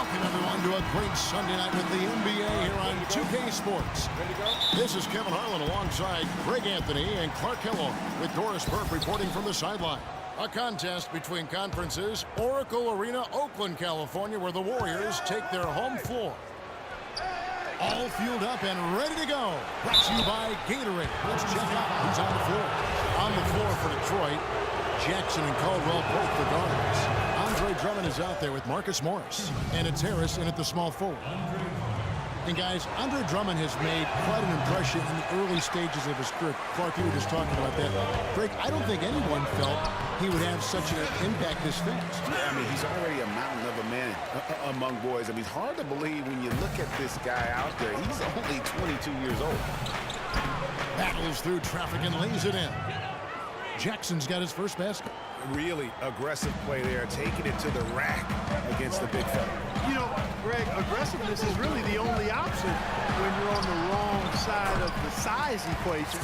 Welcome, everyone, to a great Sunday night with the NBA here on 2K Sports. This is Kevin Harlan alongside Greg Anthony and Clark Kellogg with Doris Burke reporting from the sideline. A contest between conferences, Oracle Arena, Oakland, California, where the Warriors take their home floor. All fueled up and ready to go. Brought to you by Gatorade. Let's check out who's on the floor. On the floor for Detroit, Jackson and Caldwell both the guards. Andre Drummond is out there with Marcus Morris. And it's Harris in at the small forward. And guys, Andre Drummond has made quite an impression in the early stages of his career. Clark, you were just talking about that. Greg, I don't think anyone felt he would have such an impact this fast. Yeah, I mean, he's already a mountain of a man among boys. I mean, it's hard to believe when you look at this guy out there. He's only 22 years old. Battles through traffic and lays it in. Jackson's got his first basket. Really aggressive play there, taking it to the rack against the big fella. You know, Greg, aggressiveness is really the only option when you're on the wrong side of the size equation.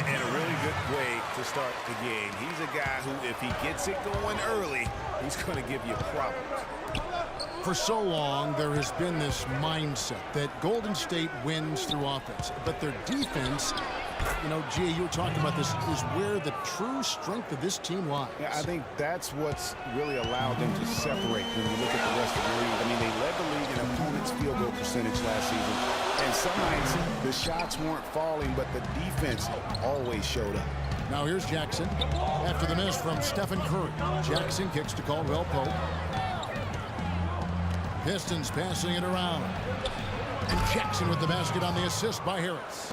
And a really good way to start the game. He's a guy who, if he gets it going early, he's going to give you problems. For so long, there has been this mindset that Golden State wins through offense, but their defense, you know, G, you were talking about this, is where the true strength of this team lies. Yeah, I think that's what's really allowed them to separate when you look at the rest of the league. I mean, they led the league in opponents' field goal percentage last season, and some nights the shots weren't falling, but the defense always showed up. Now here's Jackson. After the miss from Stephen Curry, Jackson kicks to Caldwell Pope. Pistons passing it around. And Jackson with the basket on the assist by Harris.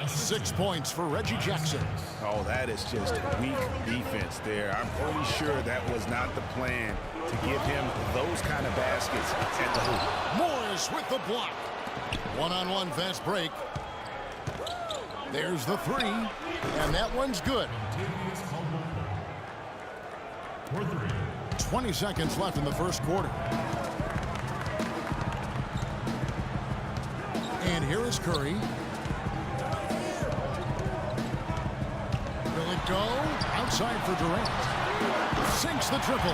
6 points for Reggie Jackson. Oh, that is just weak defense there. I'm pretty sure that was not the plan to give him those kind of baskets at the hoop. Morris with the block. One-on-one fast break. There's the three, and that one's good. 20 seconds left in the first quarter. And here is Curry. Will it go? Outside for Durant. Sinks the triple.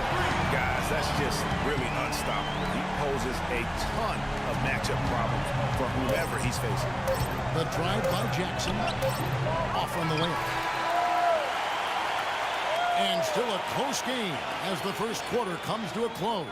Guys, that's just really unstoppable. He poses a ton of matchup problems for whoever he's facing. The drive by Jackson. Off on the layup. And still a close game as the first quarter comes to a close.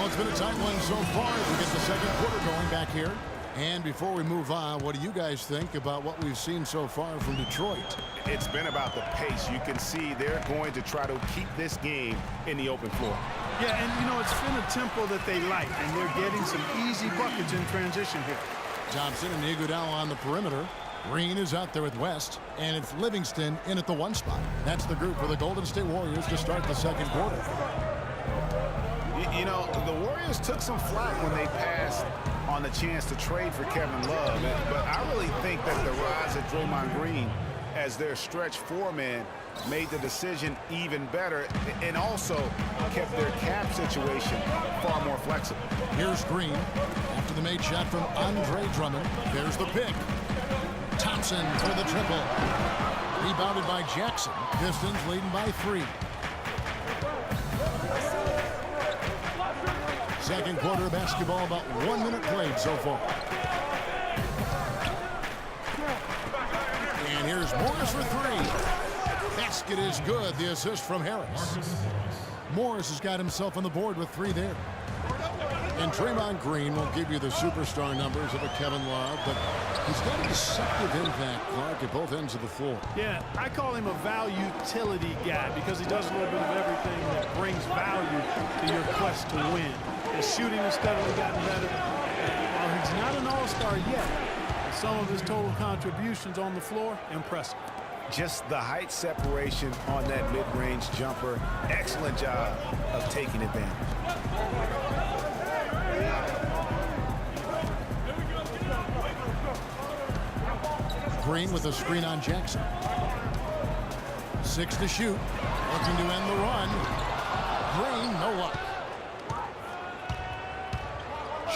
It's been a tight one so far as we get the second quarter going back here. And before we move on, what do you guys think about what we've seen so far from Detroit? It's been about the pace. You can see they're going to try to keep this game in the open floor. Yeah, and you know, it's been a tempo that they like, and they're getting some easy buckets in transition here. Thompson and Iguodala on the perimeter. Green is out there with West, and it's Livingston in at the one spot. That's the group for the Golden State Warriors to start the second quarter. You know, the Warriors took some flack when they passed on the chance to trade for Kevin Love. But I really think that the rise of Draymond Green as their stretch four-man made the decision even better and also kept their cap situation far more flexible. Here's Green after the made shot from Andre Drummond. There's the pick. Thompson for the triple. Rebounded by Jackson. Pistons leading by 3. Second quarter of basketball, about 1 minute played so far. And here's Morris for 3. Basket is good. The assist from Harris. Morris has got himself on the board with 3 there. And Draymond Green won't give you the superstar numbers of a Kevin Love, but he's got a deceptive impact, Clark, at both ends of the floor. Yeah, I call him a value utility guy because he does a little bit of everything that brings value to your quest to win. His shooting has steadily gotten better. While he's not an all-star yet, some of his total contributions on the floor, impressive. Just the height separation on that mid-range jumper. Excellent job of taking advantage. Green with a screen on Jackson. 6 to shoot. Looking to end the run. Green, no luck.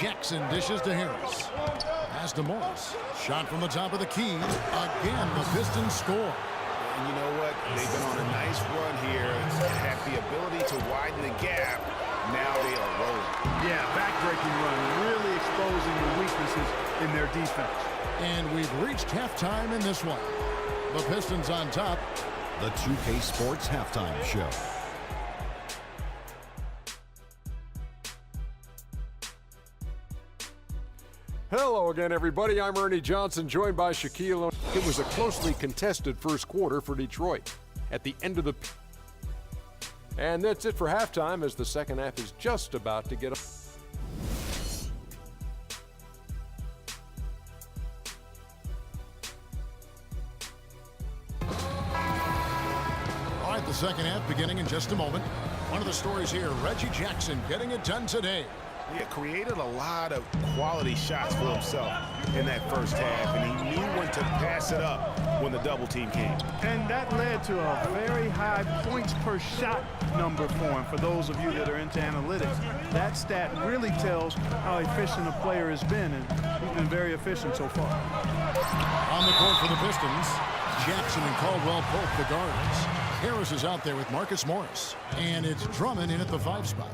Jackson dishes to Harris. Pass to Morris. Shot from the top of the key. Again, the Pistons score. And you know what? They've been on a nice run here. Have the ability to widen the gap. Now they are rolling. Yeah, backbreaking run, really exposing the weaknesses in their defense. And we've reached halftime in this one. The Pistons on top. The 2K Sports Halftime Show. Hello again, everybody. I'm Ernie Johnson, joined by Shaquille. It was a closely contested first quarter for Detroit. At the end of the... And that's it for halftime, as the second half is just about to get... All right, the second half beginning in just a moment. One of the stories here, Reggie Jackson getting it done today. He created a lot of quality shots for himself in that first half, and he knew when to pass it up when the double team came. And that led to a very high points per shot number for him. For those of you that are into analytics, that stat really tells how efficient a player has been, and he's been very efficient so far. On the court for the Pistons, Jackson and Caldwell Pope, the guards. Harris is out there with Marcus Morris, and it's Drummond in at the 5 spot.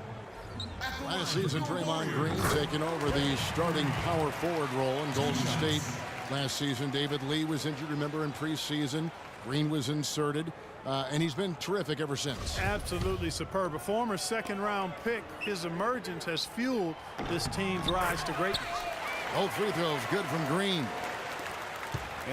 Last season, Draymond Green taking over the starting power forward role in Golden State. Last season, David Lee was injured, remember, in preseason. Green was inserted, and he's been terrific ever since. Absolutely superb. A former second-round pick, his emergence has fueled this team's rise to greatness. Both free throws good from Green.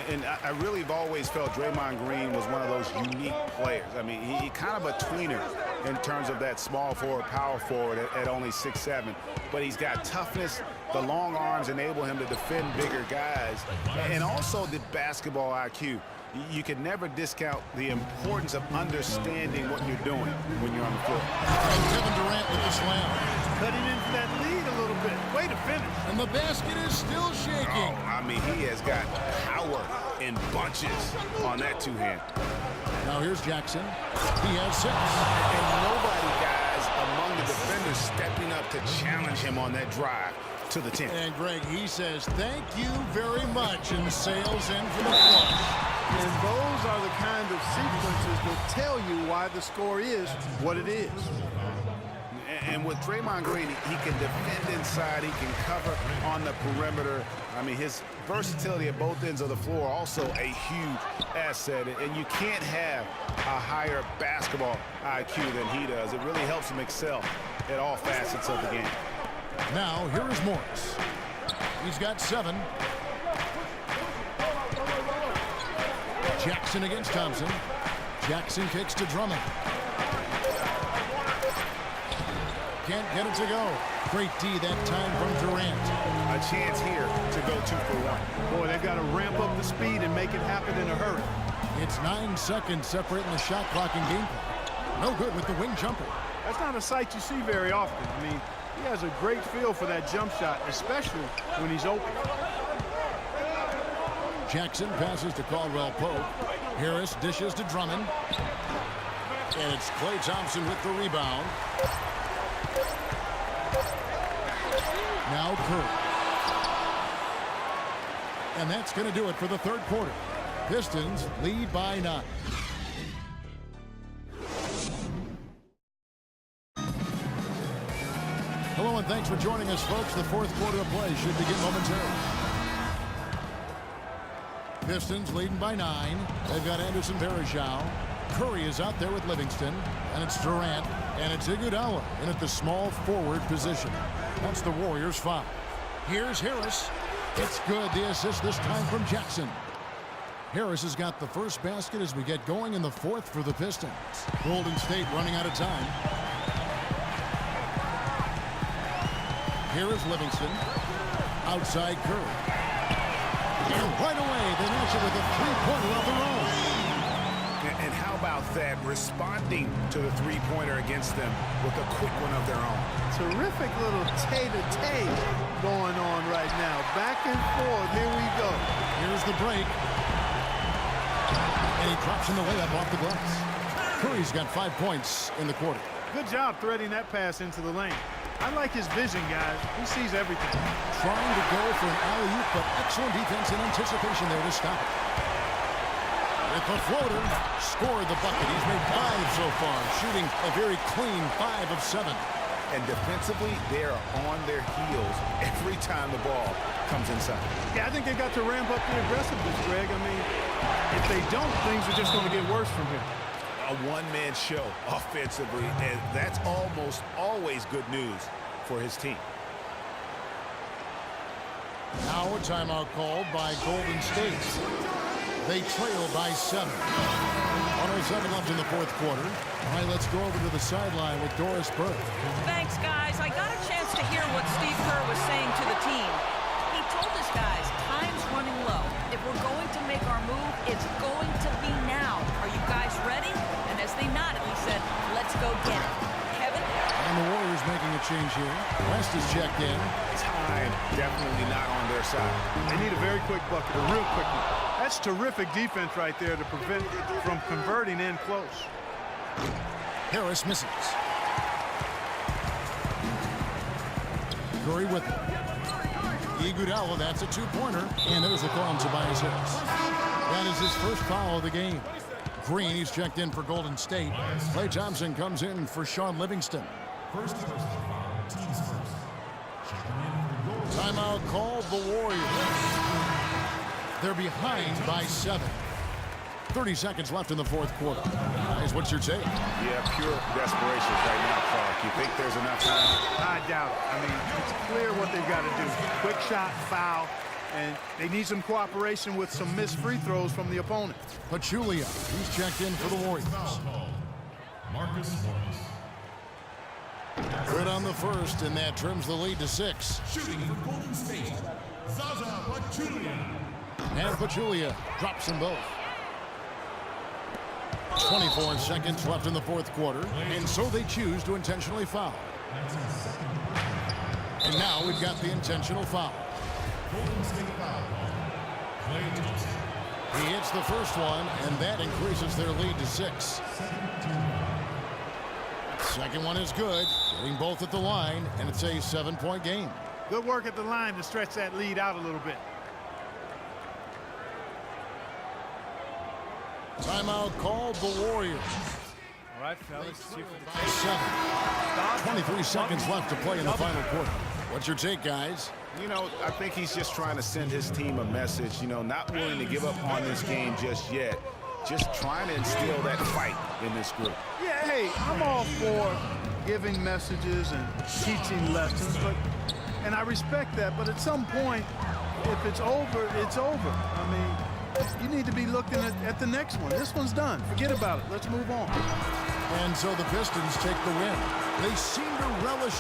And I really have always felt Draymond Green was one of those unique players. I mean, he kind of a tweener in terms of that small forward, power forward at only 6'7". But he's got toughness. The long arms enable him to defend bigger guys. And also the basketball IQ. You can never discount the importance of understanding what you're doing when you're on the floor. And Kevin Durant with the slam. Cutting into that lead a little bit. Way to finish. And the basket is still shaking. Oh, I mean, he has got power in bunches on that two-hand. Now here's Jackson. He has 6. And nobody, guys, among the defenders stepping up to challenge him on that drive to the 10. And Greg, he says, thank you very much, and sails in for the flush. And those are the kind of sequences that tell you why the score is what it is. And with Draymond Green, he can defend inside, he can cover on the perimeter. I mean, his versatility at both ends of the floor also a huge asset. And you can't have a higher basketball IQ than he does. It really helps him excel at all facets of the game. Now, here is Morris. He's got 7. Jackson against Thompson. Jackson kicks to Drummond. Can't get it to go. Great D that time from Durant. A chance here to go 2 for 1. Boy, they've got to ramp up the speed and make it happen in a hurry. It's 9 seconds separating the shot clock and game play. No good with the wing jumper. That's not a sight you see very often. I mean, he has a great feel for that jump shot, especially when he's open. Jackson passes to Caldwell Pope. Harris dishes to Drummond. And it's Klay Thompson with the rebound. Now Curry. And that's going to do it for the third quarter. Pistons lead by 9. Hello and thanks for joining us, folks. The fourth quarter of play should begin momentarily. Pistons leading by 9. They've got Anderson Varejao. Curry is out there with Livingston. And it's Durant. And it's Iguodala in at the small forward position. That's the Warriors' 5. Here's Harris. It's good. The assist this time from Jackson. Harris has got the first basket as we get going in the fourth for the Pistons. Golden State running out of time. Here is Livingston. Outside Curry. And right away, they match it with a three-pointer of their own. And how about that? Responding to the three-pointer against them with a quick one of their own. Terrific little tay-to-tay going on right now. Back and forth. Here we go. Here's the break. And he drops in the layup off the glass. Curry's got 5 points in the quarter. Good job threading that pass into the lane. I like his vision, guys. He sees everything. Trying to go for an alley-oop, but excellent defense and anticipation there to stop it. with the floater. Scored the bucket. He's made 5 so far, shooting a very clean 5 of 7. And defensively, they are on their heels every time the ball comes inside. Yeah, I think they've got to ramp up the aggressiveness, Greg. I mean, if they don't, things are just going to get worse from here. A one-man show offensively, and that's almost always good news for his team. Now a timeout called by Golden State. They trail by 7. 107 left in the fourth quarter. All right, let's go over to the sideline with Doris Burke. Thanks, guys. I got a chance to hear what Steve Kerr was saying to the team. He told his guys, time's running low. If we're going to make our move, it's going to be now. Are you guys ready? And as they nodded, he said, let's go get it. Kevin? And the Warriors making a change here. West is checked in. Time definitely not on their side. They need a very quick bucket, a real quick one. That's terrific defense right there to prevent from converting in close. Harris misses. Curry with it. Iguodala, that's a two-pointer. And there's a call on Tobias Harris. That is his first foul of the game. Green, he's checked in for Golden State. Klay Thompson comes in for Sean Livingston. First personal foul, teams first. Checking in for Golden Timeout called the Warriors. They're behind by 7. 30 seconds left in the fourth quarter. Guys, what's your take? Yeah, pure desperation right now, Clark. You think there's enough time? I doubt it. I mean, it's clear what they've got to do. Quick shot, foul, and they need some cooperation with some missed free throws from the opponent. Pachulia, he's checked in for the Warriors. Marcus Morris. Good on the first, and that trims the lead to 6. Shooting for Golden State, Zaza Pachulia. And Pachulia drops them both. 24 seconds left in the fourth quarter, and so they choose to intentionally foul. And now we've got the intentional foul. Golden State foul. Klay Thompson. He hits the first one, and that increases their lead to 6. Second one is good, getting both at the line, and it's a 7-point game. Good work at the line to stretch that lead out a little bit. Timeout called the Warriors. All right, fellas. 7. 23 seconds left to play in the final quarter. What's your take, guys? You know, I think he's just trying to send his team a message, you know, not willing to give up on this game just yet. Just trying to instill that fight in this group. Yeah, hey, I'm all for giving messages and teaching lessons, and I respect that, but at some point, if it's over, it's over. I mean, you need to be looking at the next one. This one's done. Forget about it. Let's move on. And so the Pistons take the win. They seem to relish